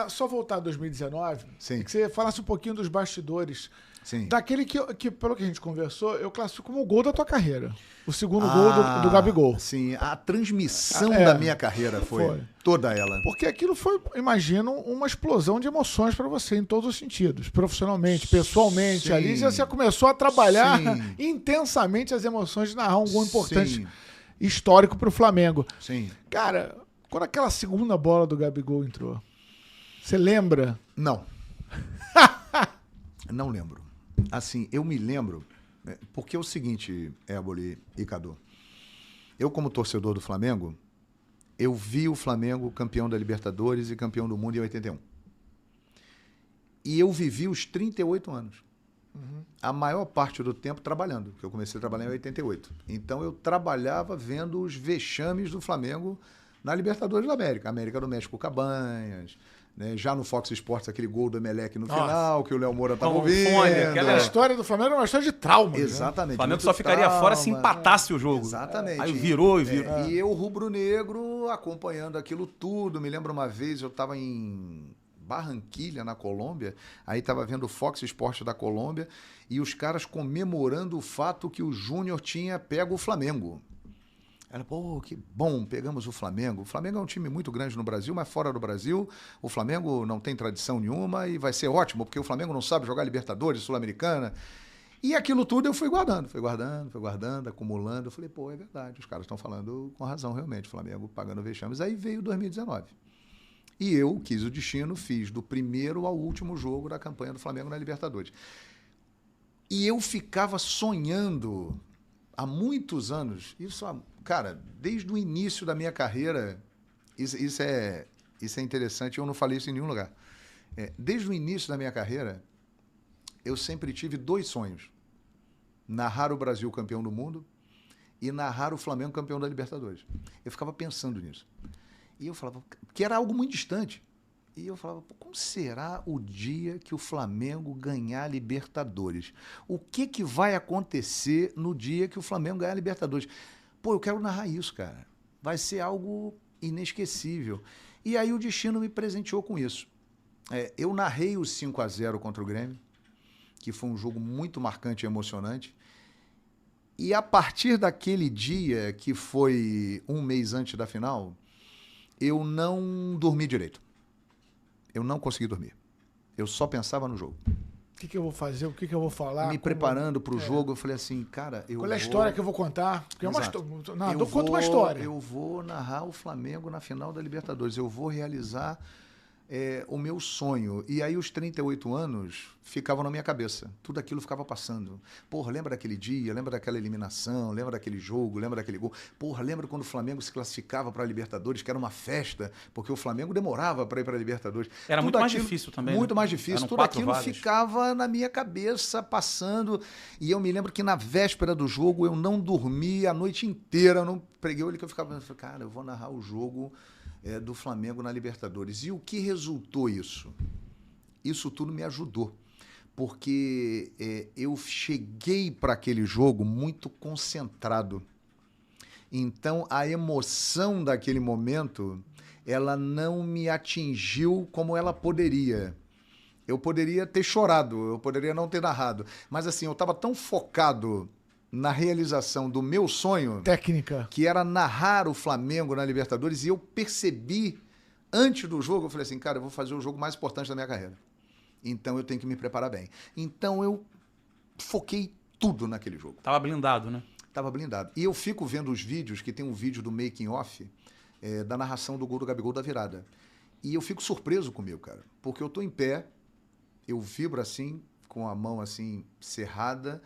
só voltar a 2019, Sim. que você falasse um pouquinho dos bastidores. Sim. Daquele que, pelo que a gente conversou, eu classifico como o gol da tua carreira. O segundo gol do Gabigol. Sim, a transmissão da minha carreira foi toda ela. Porque aquilo foi, imagino, uma explosão de emoções para você em todos os sentidos. Profissionalmente, pessoalmente. Sim. Ali você começou a trabalhar intensamente as emoções de narrar um gol importante, histórico para o Flamengo. Sim. Cara, quando aquela segunda bola do Gabigol entrou, você lembra? Não. Não lembro. Assim, eu me lembro, porque é o seguinte, Éboli e Cadu, eu como torcedor do Flamengo, eu vi o Flamengo campeão da Libertadores e campeão do mundo em 81. E eu vivi os 38 anos. A maior parte do tempo trabalhando, porque eu comecei a trabalhar em 88. Então eu trabalhava vendo os vexames do Flamengo na Libertadores da América. América do México, Cabanhas, né? Já no Fox Sports, aquele gol do Emelec no final, que o Léo Moura estava ouvindo. A história do Flamengo era uma história de trauma. Exatamente. O Flamengo só ficaria fora se empatasse o jogo. Exatamente. Aí virou. E eu, rubro-negro, acompanhando aquilo tudo. Me lembro uma vez, eu estava em Barranquilha, na Colômbia, aí estava vendo o Fox Sports da Colômbia e os caras comemorando o fato que o Júnior tinha pego o Flamengo. Ela, pô, que bom, pegamos o Flamengo. O Flamengo é um time muito grande no Brasil, mas fora do Brasil, o Flamengo não tem tradição nenhuma e vai ser ótimo, porque o Flamengo não sabe jogar Libertadores, Sul-Americana. E aquilo tudo eu fui guardando, acumulando. Eu falei, pô, é verdade, os caras estão falando com razão realmente, o Flamengo pagando vexames. Aí veio 2019. E eu quis o destino, fiz do primeiro ao último jogo da campanha do Flamengo na Libertadores. E eu ficava sonhando há muitos anos, cara, desde o início da minha carreira, isso é interessante, eu não falei isso em nenhum lugar. Desde o início da minha carreira, eu sempre tive dois sonhos. Narrar o Brasil campeão do mundo e narrar o Flamengo campeão da Libertadores. Eu ficava pensando nisso. E eu falava, que era algo muito distante. E eu falava, como será o dia que o Flamengo ganhar a Libertadores? O que vai acontecer no dia que o Flamengo ganhar a Libertadores? Pô, eu quero narrar isso, cara. Vai ser algo inesquecível. E aí o destino me presenteou com isso. Eu narrei o 5-0 contra o Grêmio, que foi um jogo muito marcante e emocionante. E a partir daquele dia, que foi um mês antes da final, eu não dormi direito. Eu não consegui dormir. Eu só pensava no jogo. O que eu vou fazer? O que eu vou falar? Me preparando para o jogo, eu falei assim, cara... Qual é a história que eu vou contar? Porque conta uma história. Eu vou narrar o Flamengo na final da Libertadores. Eu vou realizar o meu sonho. E aí os 38 anos ficavam na minha cabeça. Tudo aquilo ficava passando. Porra, lembra daquele dia? Lembra daquela eliminação? Lembra daquele jogo? Lembra daquele gol? Porra, lembra quando o Flamengo se classificava para a Libertadores, que era uma festa, porque o Flamengo demorava para ir para a Libertadores. Era muito mais difícil também. Muito mais difícil. Tudo aquilo ficava na minha cabeça, passando. E eu me lembro que na véspera do jogo eu não dormi a noite inteira. Eu não preguei o olho, que eu ficava pensando, cara, eu vou narrar o jogo do Flamengo na Libertadores. E o que resultou isso? Isso tudo me ajudou, porque eu cheguei para aquele jogo muito concentrado. Então, a emoção daquele momento, ela não me atingiu como ela poderia. Eu poderia ter chorado, eu poderia não ter narrado, mas assim, eu estava tão focado na realização do meu sonho técnica, que era narrar o Flamengo na Libertadores, e eu percebi, antes do jogo, eu falei assim, cara, eu vou fazer o jogo mais importante da minha carreira. Então eu tenho que me preparar bem. Então eu foquei tudo naquele jogo. Tava blindado, né? Tava blindado. E eu fico vendo os vídeos, que tem um vídeo do making off, da narração do gol do Gabigol da virada. E eu fico surpreso comigo, cara. Porque eu tô em pé, eu vibro assim, com a mão assim, cerrada,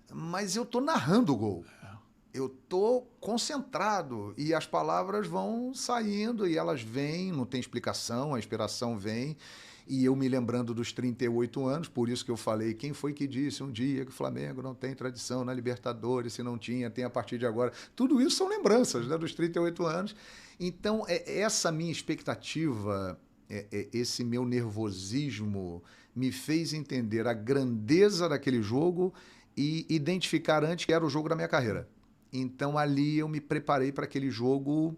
mas eu tô narrando o gol. Eu tô concentrado e as palavras vão saindo e elas vêm, não tem explicação, a inspiração vem. E eu me lembrando dos 38 anos, por isso que eu falei, quem foi que disse um dia que o Flamengo não tem tradição na Libertadores, se não tinha, tem a partir de agora. Tudo isso são lembranças, né, dos 38 anos. Então, essa minha expectativa, esse meu nervosismo me fez entender a grandeza daquele jogo e identificar antes que era o jogo da minha carreira. Então, ali eu me preparei para aquele jogo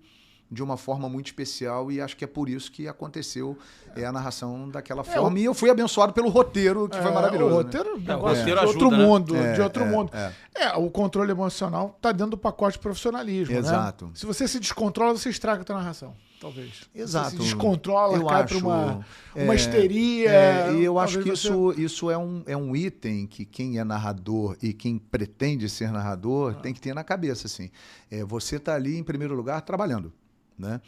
de uma forma muito especial e acho que é por isso que aconteceu a narração daquela forma. E eu fui abençoado pelo roteiro, que foi maravilhoso. O roteiro, né? O roteiro de outro ajuda, mundo, né? de outro mundo. O controle emocional tá dentro do pacote de profissionalismo, Exato. né? Se você se descontrola, você estraga a tua narração, talvez. Exato. Você se descontrola, eu cai acho, pra uma histeria. E eu acho que você... isso é um item que quem é narrador e quem pretende ser narrador tem que ter na cabeça, assim. Você tá ali, em primeiro lugar, trabalhando, né?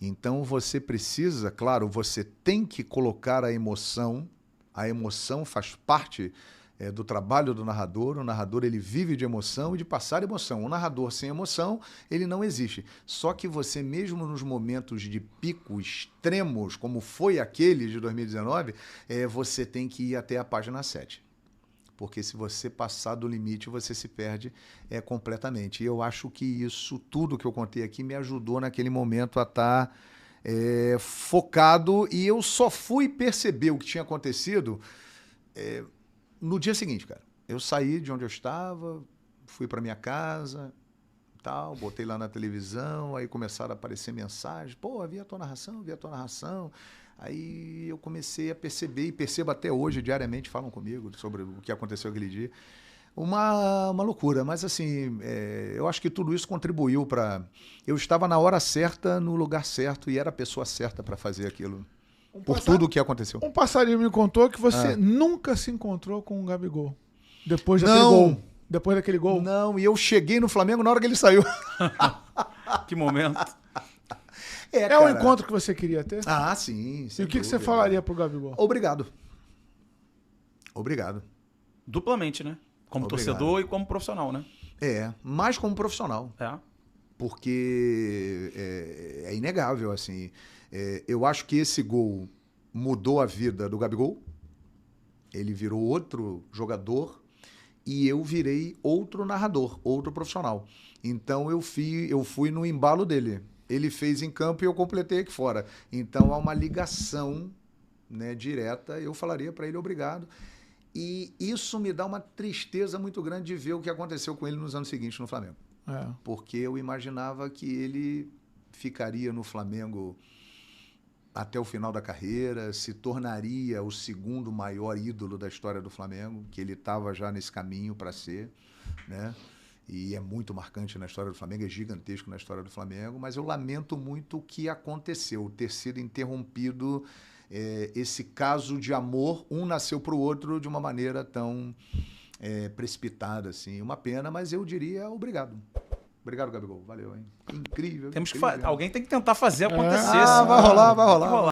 Então você precisa, claro, você tem que colocar a emoção faz parte do trabalho do narrador. O narrador, ele vive de emoção e de passar emoção. O narrador sem emoção, ele não existe. Só que você, mesmo nos momentos de pico extremos, como foi aquele de 2019, você tem que ir até a página 7. Porque se você passar do limite, você se perde completamente. E eu acho que isso, tudo que eu contei aqui, me ajudou naquele momento a estar focado. E eu só fui perceber o que tinha acontecido no dia seguinte, cara. Eu saí de onde eu estava, fui para minha casa, tal, botei lá na televisão, aí começaram a aparecer mensagens. Pô, vi a tua narração. Aí eu comecei a perceber, e percebo até hoje, diariamente falam comigo sobre o que aconteceu aquele dia. Uma loucura, mas assim, eu acho que tudo isso contribuiu para... Eu estava na hora certa, no lugar certo, e era a pessoa certa para fazer aquilo. Por tudo o que aconteceu. Um passarinho me contou que você nunca se encontrou com o Gabigol. Depois daquele gol. Depois daquele gol. Não, e eu cheguei no Flamengo na hora que ele saiu. Que momento. É o encontro que você queria ter? Ah, sim. E o que você falaria pro Gabigol? Obrigado. Duplamente, né? Como torcedor e como profissional, né? Mais como profissional. Porque é inegável, assim. Eu acho que esse gol mudou a vida do Gabigol. Ele virou outro jogador e eu virei outro narrador, outro profissional. Então eu fui no embalo dele. Ele fez em campo e eu completei aqui fora. Então há uma ligação, né, direta. Eu falaria para ele obrigado. E isso me dá uma tristeza muito grande de ver o que aconteceu com ele nos anos seguintes no Flamengo. Porque eu imaginava que ele ficaria no Flamengo até o final da carreira, se tornaria o segundo maior ídolo da história do Flamengo, que ele estava já nesse caminho para ser, né? E é muito marcante na história do Flamengo, é gigantesco na história do Flamengo, mas eu lamento muito o que aconteceu, ter sido interrompido esse caso de amor, um nasceu para o outro de uma maneira tão precipitada, assim. Uma pena, mas eu diria obrigado. Obrigado, Gabigol. Valeu, hein? Incrível. Alguém tem que tentar fazer acontecer. Vai rolar.